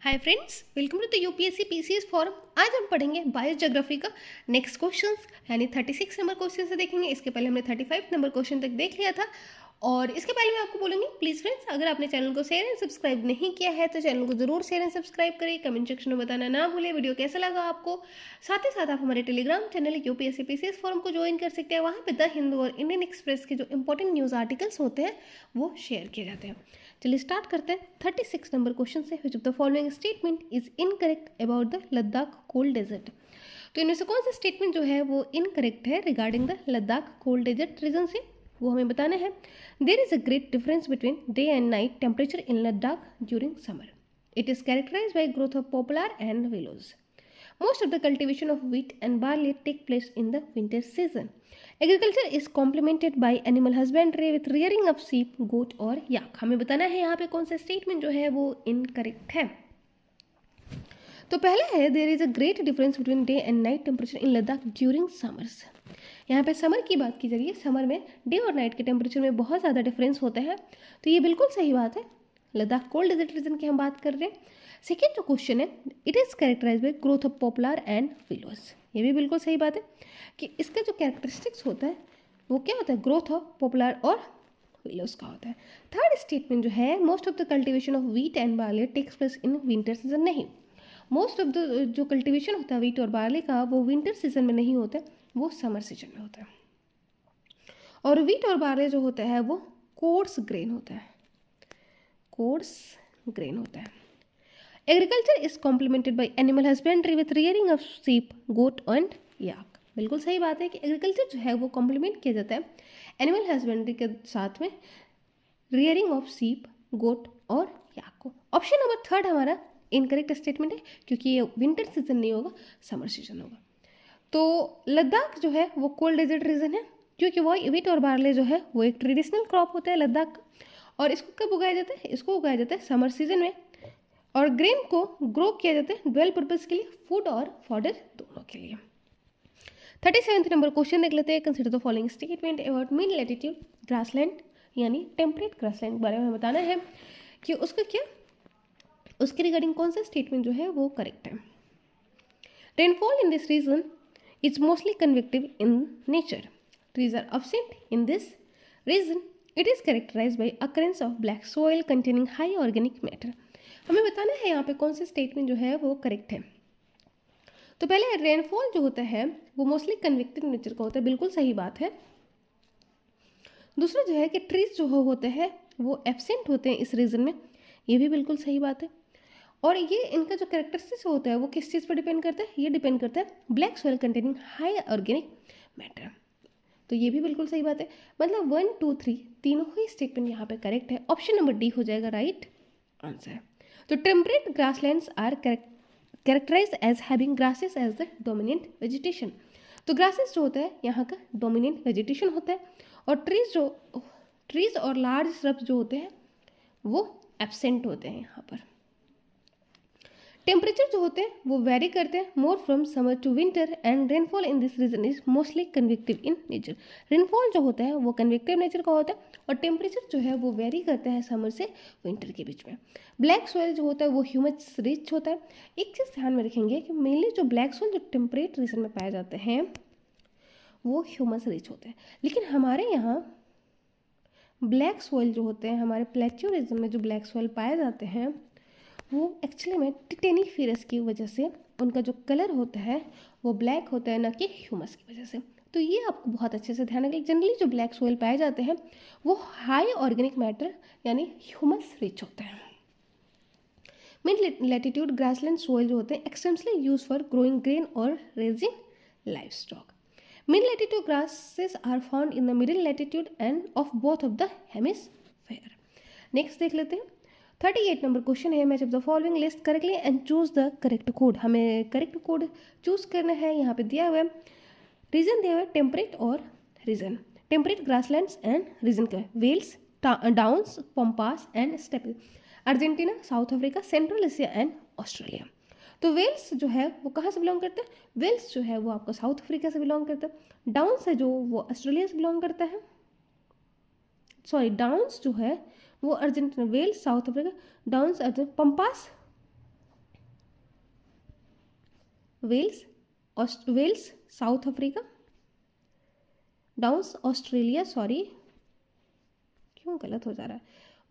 Hi friends, welcome to the UPSC PCS forum. आज हम पढ़ेंगे बायोज्योग्राफी का नेक्स्ट क्वेश्चंस यानी 36 नंबर क्वेश्चन से देखेंगे। इसके पहले हमने 35 नंबर क्वेश्चन तक देख लिया था। और इसके पहले मैं आपको बोलूँगी, प्लीज़ फ्रेंड्स, अगर आपने चैनल को शेयर एंड सब्सक्राइब नहीं किया है तो चैनल को जरूर शेयर एंड सब्सक्राइब करिए। कमेंट सेक्शन में बताना ना भूलिए वीडियो कैसा लगा आपको। साथ ही साथ आप हमारे Telegram channel UPSC PCS forum को ज्वाइन कर सकते हैं। वहाँ पे द हिंदू और इंडियन एक्सप्रेस के जो इंपॉर्टेंट न्यूज़ आर्टिकल्स होते हैं वो शेयर किए जाते हैं। चलिए स्टार्ट करते हैं 36 नंबर क्वेश्चन से। Which of the following statement is incorrect about the Ladakh cold desert. तो इनमें से कौन सा स्टेटमेंट जो है वो इनकरेक्ट है regarding the Ladakh cold desert region से, वो हमें बताना है। There is a great difference between day and night temperature in Ladakh during summer. It is characterized by growth of poplar and willows. Most of the cultivation of wheat and barley take place in the winter season. Agriculture is complemented by animal husbandry with rearing of sheep, goat और yak. हमें बताना है यहाँ पे कौन सा statement जो है वो इनकरेक्ट है। तो पहला है there is a great difference between day and night temperature in Ladakh during summers. यहाँ पे समर की बात की जा रही है। समर में डे और नाइट के टेम्परेचर में बहुत ज़्यादा डिफरेंस होता है, तो ये बिल्कुल सही बात है। लद्दाख कोल्ड डेजर्ट रीजन की हम बात कर रहे हैं। सेकेंड जो क्वेश्चन है, it is characterize by growth of poplar and willows. ये भी बिल्कुल सही बात है कि इसका जो कैरेक्टरिस्टिक्स होता है वो क्या होता है, ग्रोथ ऑफ पॉपुलर और विलोज का होता है। थर्ड स्टेटमेंट जो है, most of the cultivation of wheat and barley takes place in winter season. नहीं, मोस्ट ऑफ द जो कल्टिवेशन होता है व्हीट और बार्ले का वो विंटर सीजन में नहीं होता है, वो समर सीजन में होता है। और व्हीट और बार्ले जो होता है वो कोर्स ग्रेन होता है, कोर्स ग्रेन होता है। Agriculture is complemented by animal husbandry with rearing of sheep, goat and yak. बिल्कुल सही बात है कि एग्रीकल्चर जो है वो कॉम्प्लीमेंट किया जाता है एनिमल हस्बेंड्री के साथ में रियरिंग ऑफ शीप, गोट और याक को। ऑप्शन नंबर थर्ड हमारा इनकरेक्ट स्टेटमेंट है, क्योंकि ये विंटर सीजन नहीं होगा, समर सीजन होगा। तो लद्दाख जो है वो कोल्ड डेजर्ट रीजन है, क्योंकि वो व्हीट और बार्ले जो है वो एक ट्रेडिशनल क्रॉप होता है लद्दाख का। और इसको कब उगाया जाता है, इसको उगाया जाता है समर सीजन में। और ग्रेन को ग्रो किया जाता है डुअल पर्पज के लिए, फूड और फॉडर दोनों के लिए। 37 नंबर क्वेश्चन देख लेते हैं। Consider the following statement about mean latitude grassland यानी टेम्परेट ग्रासलैंड के बारे में बताना है कि उसका क्या, उसके रिगार्डिंग कौन सा स्टेटमेंट जो है वो करेक्ट है। Rainfall in this region is mostly convective in nature. Trees are absent in this region. It is characterized by occurrence of black soil containing high organic matter. हमें बताना है यहाँ पे कौन सा स्टेटमेंट जो है वो करेक्ट है। तो पहले रेनफॉल जो होता है वो मोस्टली कन्वेक्टिव नेचर का होता है, बिल्कुल सही बात है। दूसरा जो है कि ट्रीज जो होते हैं वो एब्सेंट होते हैं इस रीजन में, ये भी बिल्कुल सही बात है। और ये इनका जो कैरेक्टरिस्टिक्स होता है वो किस चीज़ पर डिपेंड करता है, ये डिपेंड करता है black soil containing high organic matter, तो ये भी बिल्कुल सही बात है। मतलब 1, 2, 3 तीनों ही स्टेटमेंट यहाँ पे करेक्ट है। ऑप्शन नंबर डी हो जाएगा राइट आंसर। तो temperate grasslands are characterized as having grasses as the dominant vegetation. तो ग्रासेस जो होता है यहाँ का डोमिनेंट वेजिटेशन होता है, और ट्रीज और लार्ज श्रब्स जो होते हैं वो एब्सेंट होते हैं यहाँ पर। टेम्परेचर जो होते हैं वो वेरी करते हैं more from summer to winter, and rainfall in this region is mostly convective in nature. Rainfall जो होता है वो कन्वेक्टिव नेचर का होता है, और टेम्परेचर जो है वो वेरी करता है समर से विंटर के बीच में। ब्लैक सॉइल जो होता है वो ह्यूमस रिच होता है। एक चीज़ ध्यान में रखेंगे कि मेनली जो ब्लैक सॉइल जो टेम्परेट रीजन में पाए जाते हैं वो ह्यूमस रिच होते हैं, लेकिन हमारे यहाँ ब्लैक सॉइल जो होते हैं, हमारे प्लेट्यू रीजन में जो ब्लैक सॉइल पाए जाते हैं वो एक्चुअली में टिटेनिफेरस की वजह से उनका जो कलर होता है वो ब्लैक होता है, ना कि ह्यूमस की वजह से। तो ये आपको बहुत अच्छे से ध्यान रखें। जनरली जो ब्लैक सॉइल पाए जाते हैं वो हाई ऑर्गेनिक मैटर यानी ह्यूमस रिच होते हैं। मिड लैटिट्यूड ग्रासलैंड सॉइल जो होते हैं extensively use for growing grain और raising livestock. Mid latitude grasses are found in the middle latitude and of both of the hemisphere. Next देख लेते हैं। 38 नंबर क्वेश्चन है, match of the following list correctly and choose the correct code. हमें correct code choose करना है। यहाँ पे दिया हुआ है रीजन, दिया हुआ है टेम्परेट और region. Temperate grasslands and region का velds, downs, pampas and steppe. Argentina, South Africa, Central Asia and Australia. तो वेल्स जो है वो कहाँ से बिलोंग करता है, वेल्स जो है वो आपका साउथ अफ्रीका से बिलोंग करता है। डाउन्स है जो वो ऑस्ट्रेलिया से बिलोंग करता है, सॉरी डाउन्स जो है वो Argentina, velds South Africa, downs Argentina, pampas velds South Africa, downs Australia, sorry क्यों गलत हो जा रहा है,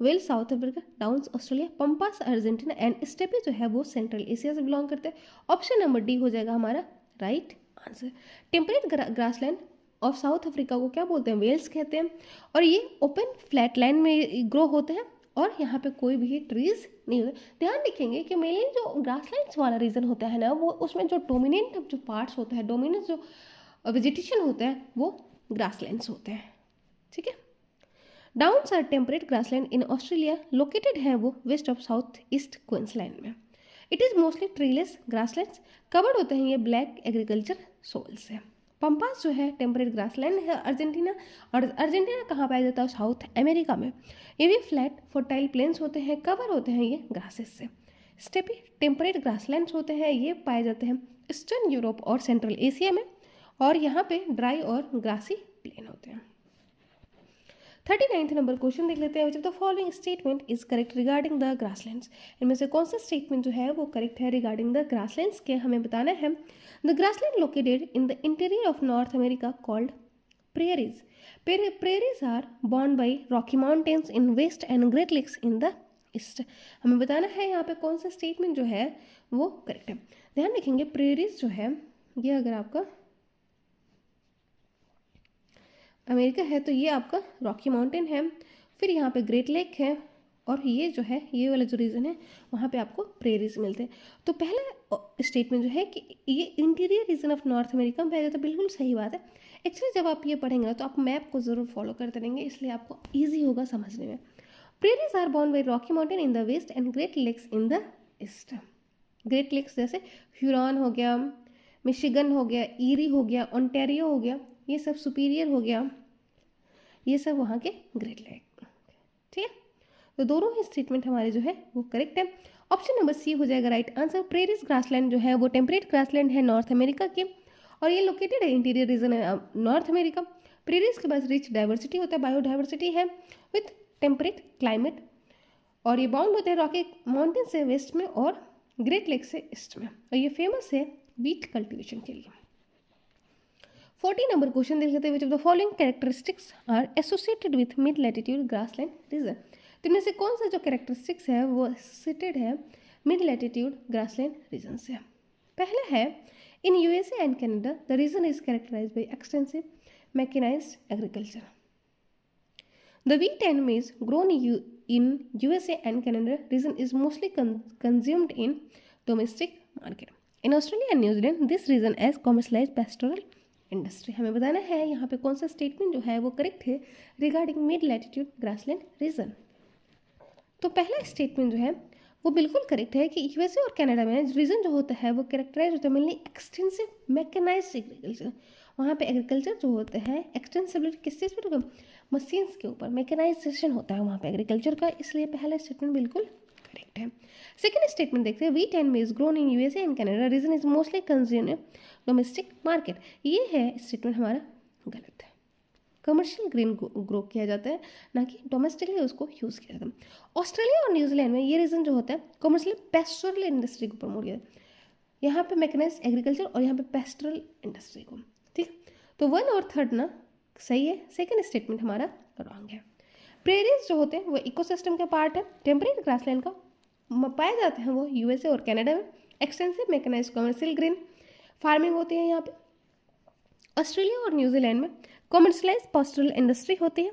velds South Africa, downs Australia, pampas Argentina and steppe जो है वो सेंट्रल एशिया से बिलोंग करते हैं। ऑप्शन नंबर डी हो जाएगा हमारा right answer. Temperate grassland of south Africa को क्या बोलते हैं, वेल्स कहते हैं, और ये ओपन फ्लैट लैंड में ग्रो होते हैं और यहाँ पे कोई भी ट्रीज नहीं होते। ध्यान रखेंगे कि मेनली जो ग्रासलैंड्स वाला रीजन होता है ना, वो उसमें जो डोमिनेंट जो पार्ट्स होता है, डोमिनेंट जो वेजिटेशन होता है वो ग्रासलैंड्स होते हैं, ठीक है। Downs are temperate grassland in Australia, located है वो west of South East Queensland में। It is mostly treeless grasslands, covered होते हैं ये ब्लैक एग्रीकल्चर सोइल से। पंपास जो है टेम्परेट ग्रासलैंड है अर्जेंटीना, और अर्जेंटीना कहाँ पाया जाता है, साउथ अमेरिका में। ये भी फ्लैट फर्टाइल प्लेन्स होते हैं, कवर होते हैं ये ग्रासेस से। स्टेपी टेम्परेट ग्रासलैंड्स होते हैं, ये पाए जाते हैं ईस्टर्न यूरोप और सेंट्रल एशिया में, और यहाँ पे ड्राई और ग्रासी प्लेन होते हैं। 39th नंबर क्वेश्चन देख लेते हैं। Which of the following statement is correct regarding the grasslands, इनमें से कौन सा स्टेटमेंट जो है वो करेक्ट है रिगार्डिंग द ग्रासलैंड्स के हमें बताना है। The grassland located in the interior of North America called prairies, prairies are borne by Rocky Mountains in west and Great Lakes in the east. हमें बताना है यहाँ पे कौन सा स्टेटमेंट जो है वो करेक्ट है। ध्यान रखेंगे प्रेरीज जो है ये अगर आपका अमेरिका है तो ये आपका रॉकी माउंटेन है, फिर यहाँ पे ग्रेट लेक है, और ये जो है ये वाला जो रीजन है वहाँ पे आपको प्रेरीज मिलते हैं। तो पहला स्टेटमेंट जो है कि ये interior region of North America में पाया जाता है, बिल्कुल सही बात है। एक्चुअली जब आप ये पढ़ेंगे ना तो आप मैप को ज़रूर फॉलो करते रहेंगे, इसलिए आपको ईजी होगा समझने में। Prairies are borne by Rocky Mountain in the west and Great Lakes in the east. Great Lakes जैसे ह्यूरॉन हो गया, मिशिगन हो गया, ईरी हो गया, ओंटारियो हो गया, ये सब सुपीरियर हो गया, ये सब वहाँ के ग्रेट लेक, ठीक है। तो दोनों ही स्टेटमेंट हमारे जो है वो करेक्ट है। ऑप्शन नंबर सी हो जाएगा राइट आंसर। प्रेरीज ग्रासलैंड जो है वो टेम्परेट ग्रासलैंड है नॉर्थ अमेरिका के, और ये लोकेटेड है इंटीरियर रीजन है नॉर्थ अमेरिका। प्रेरीज के पास रिच डाइवर्सिटी होता है, बायोडाइवर्सिटी है विथ टेम्परेट क्लाइमेट, और ये बाउंड होते हैं रॉकी माउंटेन से वेस्ट में और ग्रेट लेक से ईस्ट में, और ये फेमस है व्हीट कल्टिवेशन के लिए। 40 नंबर क्वेश्चन देख लेते हैं। Which of the following characteristics are associated with mid latitude grassland region, तो इनमें से कौन सा जो कैरेक्टरिस्टिक्स है वो एसोसिएटेड है मिड लैटिट्यूड ग्रासलैंड रीजन से। पहला है in USA and Canada the region is characterized by extensive mechanized agriculture. The wheat and maize grown in USA and Canada region is mostly consumed in domestic market. In Australia and New Zealand, this region as commercialized pastoral industry. हमें बताना है यहाँ पे कौन सा statement जो है वो करेक्ट है regarding mid latitude grassland region. तो पहला स्टेटमेंट जो है वो बिल्कुल करेक्ट है कि यूएसए और कनाडा में रीजन जो होता है वो कैरेक्टराइज होता है मेनली एक्सटेंसिव मैकेनाइज्ड एग्रीकल्चर। वहाँ पे एग्रीकल्चर जो होता है एक्सटेंसिवली किस चीज़ पर, मशीन्स के ऊपर मैकेनाइजेशन होता है वहाँ पे एग्रीकल्चर का, इसलिए पहला स्टेटमेंट बिल्कुल करेक्ट है। सेकेंड स्टेटमेंट देखते हैं। Wheat and maize grown in USA and Canada region is mostly consume domestic market, ये है स्टेटमेंट हमारा गलत है। कमर्शियल ग्रेन ग्रो किया जाता है, ना कि डोमेस्टिकली उसको यूज़ किया जाता है। ऑस्ट्रेलिया और न्यूजीलैंड में ये रीजन जो होता है कमर्शियल पेस्टोरल इंडस्ट्री को प्रमोट किया जाता है, यहाँ पे मैकेनाइज्ड एग्रीकल्चर और यहाँ पे पेस्टोरल इंडस्ट्री को, ठीक। तो 1 और 3 ना सही है, सेकंड स्टेटमेंट हमारा रॉन्ग है। प्रेरीज जो होते हैं वो इकोसिस्टम का पार्ट है, टेम्परेट ग्रासलैंड का पाए जाते हैं वो यूएसए और कनाडा में। Extensive mechanized commercial grain farming होती है यहाँ पे। ऑस्ट्रेलिया और न्यूजीलैंड में कमर्शलाइज पेस्टोरल इंडस्ट्री होती है,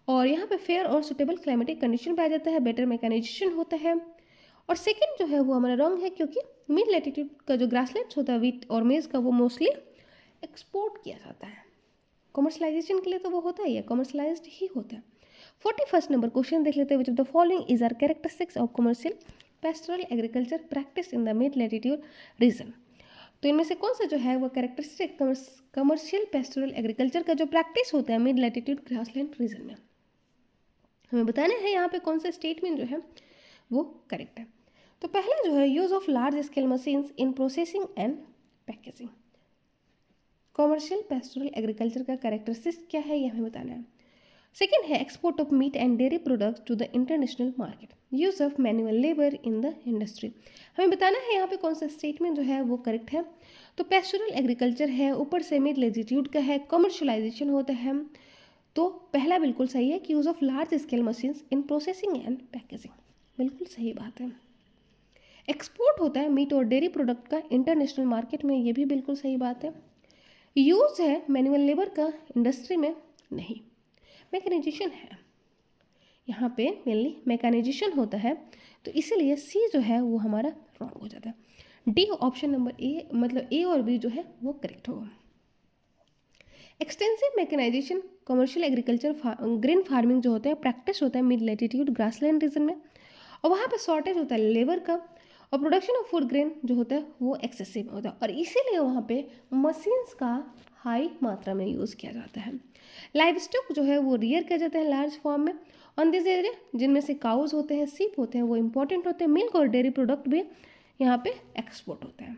और यहाँ पे फेयर और सुटेबल क्लाइमेटिक कंडीशन पाया जाता है, बेटर मैकेनाइजेशन होता है। और सेकंड जो है वो हमारा रॉन्ग है, क्योंकि मिड लैटिट्यूड का जो ग्रासलैंड होता है व्हीट और मेज का वो मोस्टली एक्सपोर्ट किया जाता है, कमर्शलाइजेशन के लिए तो वो होता ही है, कमर्शलाइज्ड ही होता है। 41 नंबर क्वेश्चन देख लेते हैं। Which of the following is are characteristics of commercial pastoral agriculture practice in the mid latitude region, तो इनमें से कौन सा जो है वो कैरेक्टरिस्टिक कमर्शियल पेस्टोरल एग्रीकल्चर का जो प्रैक्टिस होता है मिड लैटिट्यूड ग्रासलैंड रीजन में, हमें बताना है यहाँ पे कौन सा स्टेटमेंट जो है वो करेक्ट है। तो पहला जो है use of large scale machines in processing and packaging. Commercial pastoral agriculture का कैरेक्टरिस्टिक्स क्या है ये हमें बताना है। सेकेंड है export of meat and dairy products to the international market, use of manual labour in the industry. हमें बताना है यहाँ पे कौन सा स्टेटमेंट जो है वो करेक्ट है। तो पेस्टोरल एग्रीकल्चर है, ऊपर से मिड लेटीट्यूड का है, कमर्शलाइजेशन होता है। तो पहला बिल्कुल सही है कि use of large scale machines in processing and packaging, बिल्कुल सही बात है। एक्सपोर्ट होता है मीट और डेयरी प्रोडक्ट का इंटरनेशनल मार्केट में, ये भी बिल्कुल सही बात है। यूज है मैनुअल लेबर का इंडस्ट्री में, नहीं। मैकेनाइजेशन है, यहाँ पे मेनली मैकेनाइजेशन होता है, तो इसीलिए सी जो है वो हमारा रॉन्ग हो जाता है। डी ऑप्शन नंबर ए, मतलब ए और बी जो है वो करेक्ट होगा। Extensive mechanization commercial agriculture grain farming जो होता है प्रैक्टिस होता है मिड लैटिट्यूड ग्रासलैंड रीजन में, और वहाँ पे शॉर्टेज होता है लेबर का, और प्रोडक्शन ऑफ फूड ग्रेन जो होता है वो एक्सेसिव होता है, और इसीलिए वहाँ पे मशीन्स का हाई मात्रा में यूज़ किया जाता है। लाइव स्टॉक जो है वो रियर किया जाता है लार्ज फॉर्म में ऑन दिस एरिया, जिनमें से काउज होते हैं, सीप होते हैं, वो इंपॉर्टेंट होते हैं। मिल्क और डेयरी प्रोडक्ट भी यहाँ पे एक्सपोर्ट होता है।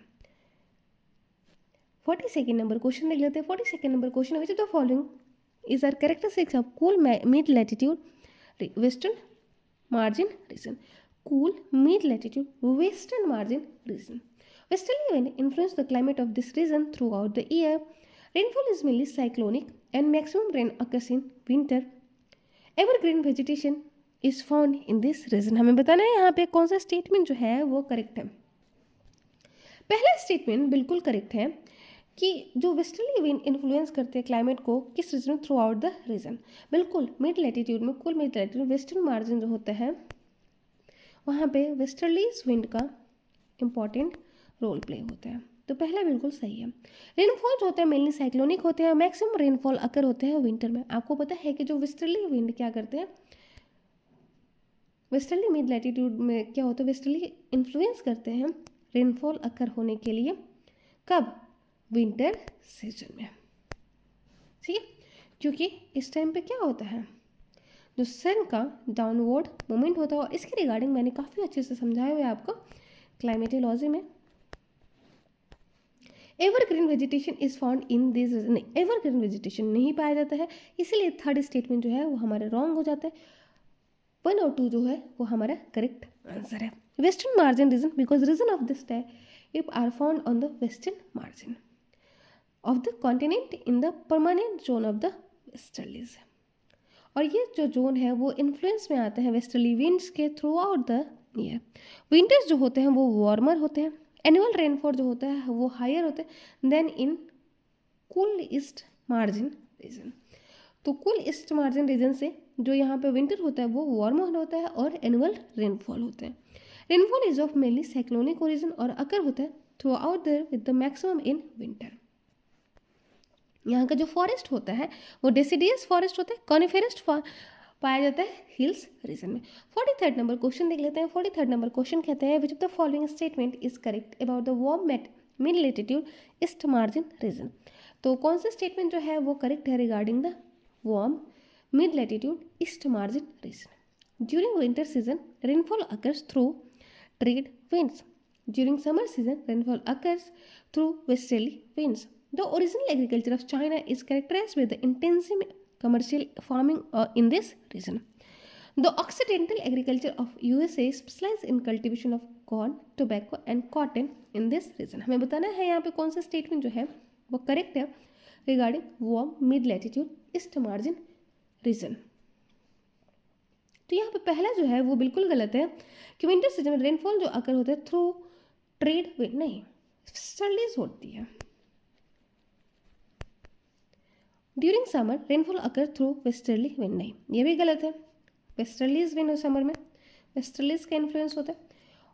42nd नंबर क्वेश्चन देख लेते हैं। 42nd number question which of the following is are characteristics of cool mid latitude western margin region. Cool mid latitude western margin region. Westerly wind influence the climate of this region throughout the year. Rainfall is mainly cyclonic and maximum rain occurs in winter. Evergreen vegetation is found in this region. हमें बताना है यहाँ पे कौन सा statement जो है वो करेक्ट है। पहला स्टेटमेंट बिल्कुल करेक्ट है कि जो वेस्टर्ली विंड इन्फ्लुएंस करते हैं क्लाइमेट को किस रीजन में, थ्रू आउट द रीजन। बिल्कुल मिड लैटिट्यूड में, cool mid latitude western margin जो होता है वहाँ पे वेस्टर्लीज विंड का इम्पॉर्टेंट रोल प्ले होता है, तो पहला बिल्कुल सही है। रेनफॉल जो होता है मेनली साइक्लोनिक होते हैं, मैक्सिमम रेनफॉल अकर होते हैं विंटर में। आपको पता है कि जो वेस्टर्ली विंड क्या करते हैं, वेस्टर्ली मिड लैटिट्यूड में क्या होता है, वेस्टर्ली इन्फ्लुएंस करते हैं रेनफॉल अकर होने के लिए, कब, विंटर सीजन में, ठीक है। क्योंकि इस टाइम पे क्या होता है, जो सन का डाउनवर्ड मूवमेंट होता है, और इसके रिगार्डिंग मैंने काफ़ी अच्छे से समझाया हुआ है आपको क्लाइमेटोलॉजी में। Evergreen vegetation is found in this region, evergreen vegetation नहीं पाया जाता है, इसीलिए थर्ड स्टेटमेंट जो है वो हमारा रॉन्ग हो जाता है। 1 और 2 जो है वो हमारा करेक्ट आंसर है। Western margin region because region of this type are found on the western margin of the continent in the permanent zone of the westerlies, और ये जो जोन है वो इन्फ्लुएंस में आता है वेस्टर्ली विंड्स के through out the year. Winters जो होते हैं वो वार्मर होते हैं, एनुअल रेनफॉल जो होता है वो हायर होता है than in cool east margin region. तो कूल ईस्ट मार्जिन रीजन से जो यहाँ पे विंटर होता है वो वार्मर होता है और एनुअल रेनफॉल होता है। Rainfall is of mainly cyclonic origin और अकर होता है through out the with the maximum in winter. यहाँ का जो फॉरेस्ट होता है वो डेसिडियस फॉरेस्ट होता है, कॉनिफेरस पाया जाता है हिल्स रीजन में। 43rd नंबर क्वेश्चन देख लेते हैं। 43rd नंबर क्वेश्चन कहते हैं which of the following statement is correct about the warm mid latitude east margin region. तो कौन सा स्टेटमेंट जो है वो करेक्ट है regarding the warm mid latitude east margin region. During winter season rainfall occurs through trade winds, during summer season rainfall occurs through westerly winds. The original agriculture of China is characterized with the intensive commercial farming in this region. The Occidental agriculture of USA specializes in cultivation of corn, tobacco and cotton in this region. हमें बताना है यहाँ पे कौन सा statement जो है वो करेक्ट है regarding warm mid latitude east margin region. तो यहाँ पे पहला जो है वो बिल्कुल गलत है कि विंटर सीजन में रेनफॉल जो अकर होता है थ्रू ट्रेड विंड, नहीं, वेस्टर्लीज होती है। During summer rainfall occur through westerly wind, नहीं, ये भी गलत है। वेस्टर्लीज विंड समर में वेस्टर्लीज का इन्फ्लुएंस होता है।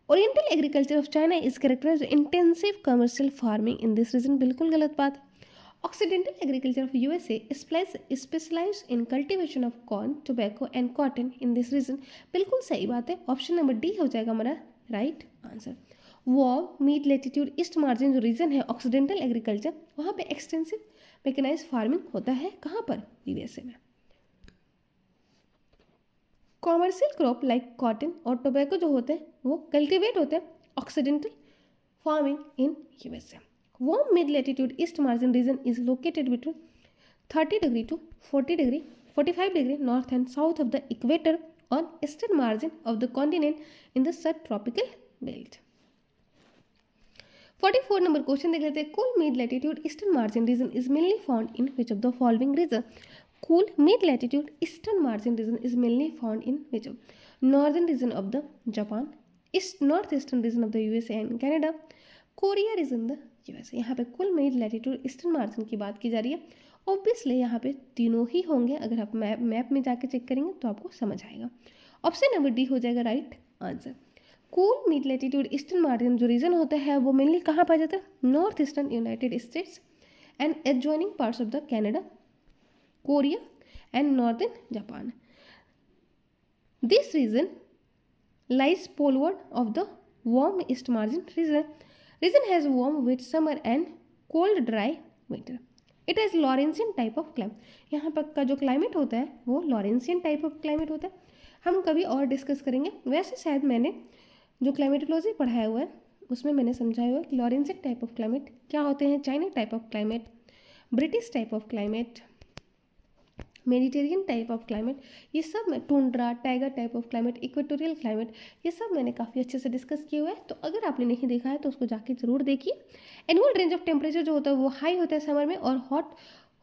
Oriental agriculture of China is characterized intensive commercial farming in this region, बिल्कुल गलत बात है। Occidental agriculture of USA specialize in cultivation of corn, tobacco and cotton in this region, बिल्कुल सही बात है। ऑप्शन नंबर डी हो जाएगा हमारा right answer. Warm mid latitude east margin जो रीजन है ऑक्सीडेंटल एग्रीकल्चर, वहाँ पे एक्सटेंसिव मैकेनाइज्ड फार्मिंग होता है, कहाँ पर, यूएसए में। कॉमर्शियल क्रॉप लाइक कॉटन और टोबैको जो होते हैं वो कल्टीवेट होते हैं occidental farming in USA. Warm mid latitude east margin region is located between 30 degree to 40 degree 45 degree north and south of the equator on eastern margin of the continent in the subtropical belt. 44 number question देख लेते हैं. Cool mid latitude eastern margin region is mainly found in which of the following region? Cool mid latitude eastern margin region is mainly found in which of? Northern region of the Japan, northeastern region of the USA and Canada, Korea region the USA. यहाँ पे कुल mid latitude eastern margin की बात की जा रही है. Obviously यहाँ पे तीनों ही होंगे. अगर आप मैप में जाके चेक करेंगे तो आपको समझ आएगा. ऑप्शन नंबर डी हो जाएगा right answer. Cool mid latitude eastern margin जो रीजन होता है वो मेनली कहाँ पाया जाता है? North eastern United States and adjoining parts of the Canada, Korea and northern Japan. This region lies poleward of the warm east margin region. Region has warm wet summer and cold dry winter. It has Laurentian type of climate. यहाँ पर का जो climate होता है वो लॉरेंसियन type of climate होता है. हम कभी और डिस्कस करेंगे. वैसे शायद मैंने जो क्लाइमेटोलॉजी पढ़ाया हुआ है उसमें मैंने समझाया हुआ है कि लॉरेंसियन टाइप ऑफ क्लाइमेट क्या होते हैं. China type of climate, British type of climate, Mediterranean type of climate, ये सब मैं tundra, tiger type of climate, equatorial climate, ये सब मैंने काफ़ी अच्छे से डिस्कस किए हुए हैं. तो अगर आपने नहीं देखा है तो उसको जाके जरूर देखिए. एनुअल रेंज ऑफ टेम्परेचर जो होता है वो हाई होता है समर में और हॉट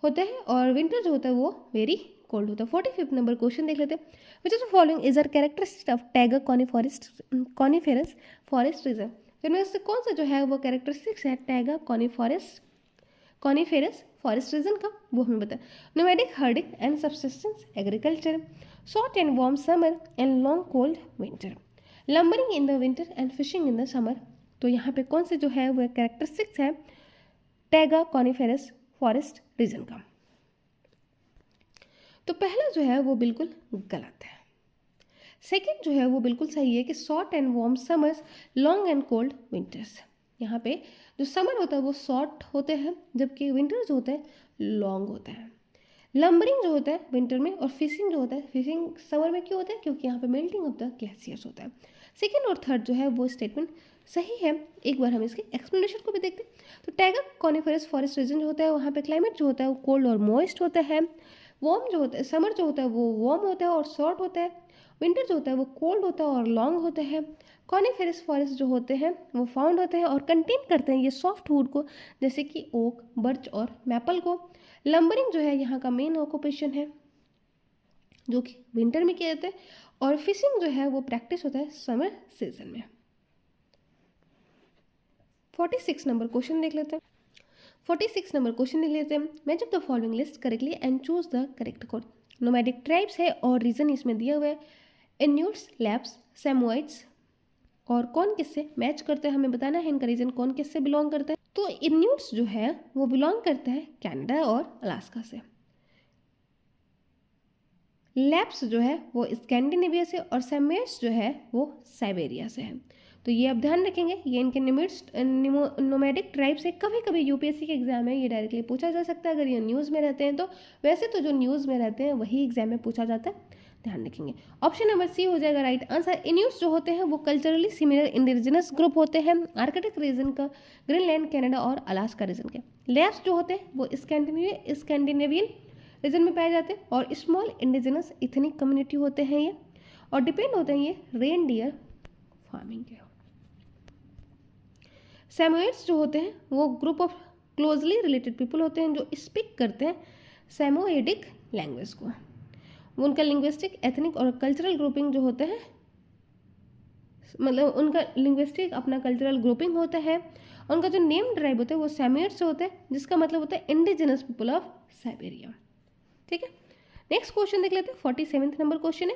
होता है, और विंटर जो होता है वो वेरी कोल्ड होता है. 45 नंबर क्वेश्चन देख लेते हैं. Which is the following is are characteristic of taiga coniferous forest region. इनमें से कौन सा जो है वो कैरेक्टरिस्टिक्स है टाइगर कॉनिफेरस फॉरेस्ट रीजन का, वो हमें बताया. Nomadic herding and subsistence agriculture, short and warm summer and long cold winter, lumbering in the winter and fishing in the summer. तो यहाँ पे कौन से जो है वो कैरेक्टरिस्टिक्स है टैगा कॉनिफेरस फॉरेस्ट रीजन का? तो पहला जो है वो बिल्कुल गलत है. सेकेंड जो है वो बिल्कुल सही है कि short and warm summers, long and cold winters. यहाँ पे जो समर होता है वो शॉर्ट होते हैं जबकि विंटर जो होता है लॉन्ग होता है. लंबरिंग जो होता है विंटर में, और फिशिंग जो होता है, फिशिंग समर में क्यों होता है? क्योंकि यहाँ पे मेल्टिंग ऑफ द ग्लेशियर्स होता है. सेकेंड और थर्ड जो है वो स्टेटमेंट सही है. एक बार हम इसके एक्सप्लेनेशन को भी देखते हैं. तो टैगर कॉनिफेरस फॉरेस्ट रीजन जो होता है वहाँ पे क्लाइमेट जो होता है वो कोल्ड और मॉइस्ट होता है. वार्म जो होता है, समर जो होता है वो वार्म होता है और शॉर्ट होता है. विंटर जो होता है वो कोल्ड होता है और लॉन्ग होता है. कॉनिफेरस फॉरेस्ट जो होते हैं वो फाउंड होते हैं और कंटेन करते हैं ये सॉफ्ट वुड को, जैसे कि ओक, बर्च और मैपल को. लंबरिंग जो है यहाँ का मेन ऑक्यूपेशन है जो कि विंटर में किया जाता है, और फिशिंग जो है वो प्रैक्टिस होता है समर सीजन में. 46 नंबर क्वेश्चन देख लेते हैं. 46 नंबर क्वेश्चन देख लेते हैं. Match of the following list correctly and choose the correct code. Nomadic tribes है और रीजन इसमें दिया हुआ है इन्यूट्स, लैप्स, सैमोइड्स, और कौन किससे मैच करते हैं हमें बताना है. इनका रीजन कौन किससे बिलोंग करता है? तो इन्यूट्स जो है वो बिलोंग करता है कनाडा और अलास्का से. लैप्स जो है वो स्कैंडिनेविया से, और सैमोइड्स जो है वो साइबेरिया से है. तो ये आप ध्यान रखेंगे, ये इनके नोमैडिक ट्राइब से. कभी कभी यूपीएससी के एग्जाम में ये डायरेक्टली पूछा जा सकता है अगर ये न्यूज़ में रहते हैं तो. वैसे तो जो न्यूज़ में रहते हैं वही एग्जाम में पूछा जाता है, ध्यान रखेंगे. ऑप्शन नंबर सी हो जाएगा राइट आंसर. इन्यूट्स जो होते हैं वो कल्चरली सिमिलर इंडिजिनस ग्रुप होते हैं आर्कटिक रीजन का, ग्रीनलैंड, कनाडा और अलास्का रीजन के. लैप्स जो होते हैं वो स्कैंडिनेवियन रीजन में पाए जाते हैं और स्मॉल इंडिजिनस इथनिक कम्युनिटी होते हैं ये, और डिपेंड होते हैं ये रेनडियर फार्मिंग के. सैमोइड्स जो होते हैं वो group of closely related people होते हैं जो स्पीक करते हैं सैमोएडिक लैंग्वेज को. उनका लिंग्विस्टिक, एथनिक और कल्चरल ग्रुपिंग जो होते हैं, मतलब उनका लिंग्विस्टिक अपना कल्चरल ग्रुपिंग होता है. उनका जो नेम ड्राइव होता है वो सैमोइड्स से होता है, जिसका मतलब होता है इंडिजिनस पीपल ऑफ साइबेरिया. ठीक है, नेक्स्ट क्वेश्चन देख लेते हैं. 47 नंबर क्वेश्चन है.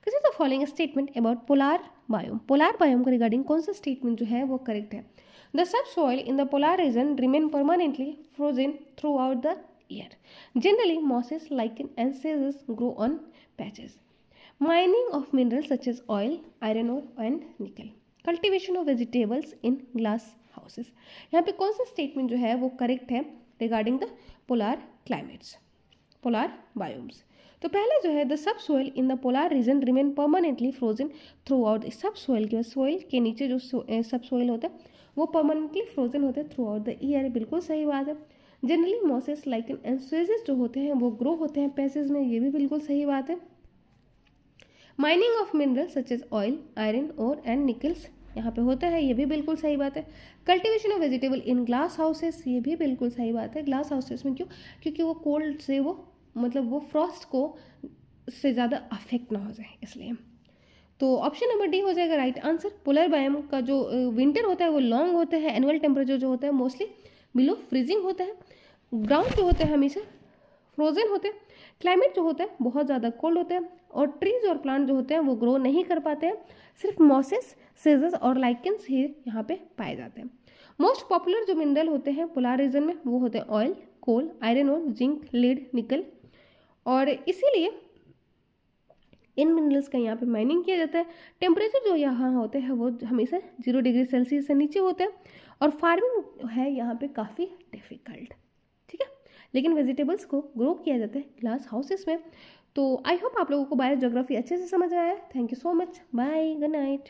किस is the following statement about polar biome. Polar biome का रिगार्डिंग कौन सा स्टेटमेंट जो है वो करेक्ट है? The sub soil in the polar reason remain permanently frozen through out the year. Generally, mosses, lichen and sedges grow on patches. Mining of minerals such as oil, iron ore and nickel. Cultivation of vegetables in glass houses. यहाँ पे कौन सा statement जो है वो correct है regarding the polar climates, polar biomes? तो पहला जो है the sub soil in the polar reason remain permanently frozen through out. सब सोइल के सोइल के नीचे जो सब सोइल होता है वो परमानेंटली फ्रोजन होता है थ्रू आउट द ईयर. बिल्कुल सही बात है. जनरली मॉसेस, लाइकन एंड स्वेजेस जो होते हैं वो ग्रो होते हैं पैसेज में, ये भी बिल्कुल सही बात है। Mining of mineral such as oil, iron और एंड निकल्स यहाँ पे होता है, ये भी बिल्कुल सही बात है। Cultivation of vegetable in glass houses, ये भी बिल्कुल सही बात है। ग्लास हाउसेस में क्यों? क्योंकि वो कोल्ड से वो मतलब वो फ्रॉस्ट को से ज़्यादा अफेक्ट ना हो जाए इसलिए। तो ऑप्शन नंबर डी हो जाएगा राइट आंसर। पोलर बायोम का जो विंटर होता है वो लॉन्ग होता है। एनुअल टेम्परेचर जो होता है मोस्टली बिलो फ्रीजिंग होता है। ग्राउंड जो होता है हमेशा फ्रोजन होते हैं। क्लाइमेट जो होता है बहुत ज़्यादा कोल्ड होता है। और ट्रीज और प्लांट जो होते हैं वो ग्रो नहीं कर पाते हैं। सिर्फ मॉसेस, सीजर्स और लाइकेंस ही यहाँ पे पाए जाते हैं। मोस्ट पॉपुलर जो मिनरल होते हैं पोलर रीजन में वो होते हैं ऑयल, कोल, आयरन और जिंक, लीड, निकल। और इसीलिए इन मिनरल्स का यहाँ पे माइनिंग किया जाता है। टेम्परेचर जो यहाँ होते हैं वो हमेशा 0 डिग्री सेल्सियस से नीचे होते हैं। और फार्मिंग है यहाँ पे काफ़ी डिफिकल्ट, ठीक है। लेकिन वेजिटेबल्स को ग्रो किया जाता है ग्लास हाउसेस में। तो आई होप आप लोगों को बायो ज्योग्राफी अच्छे से समझ आया है। Thank you so much, bye, good night.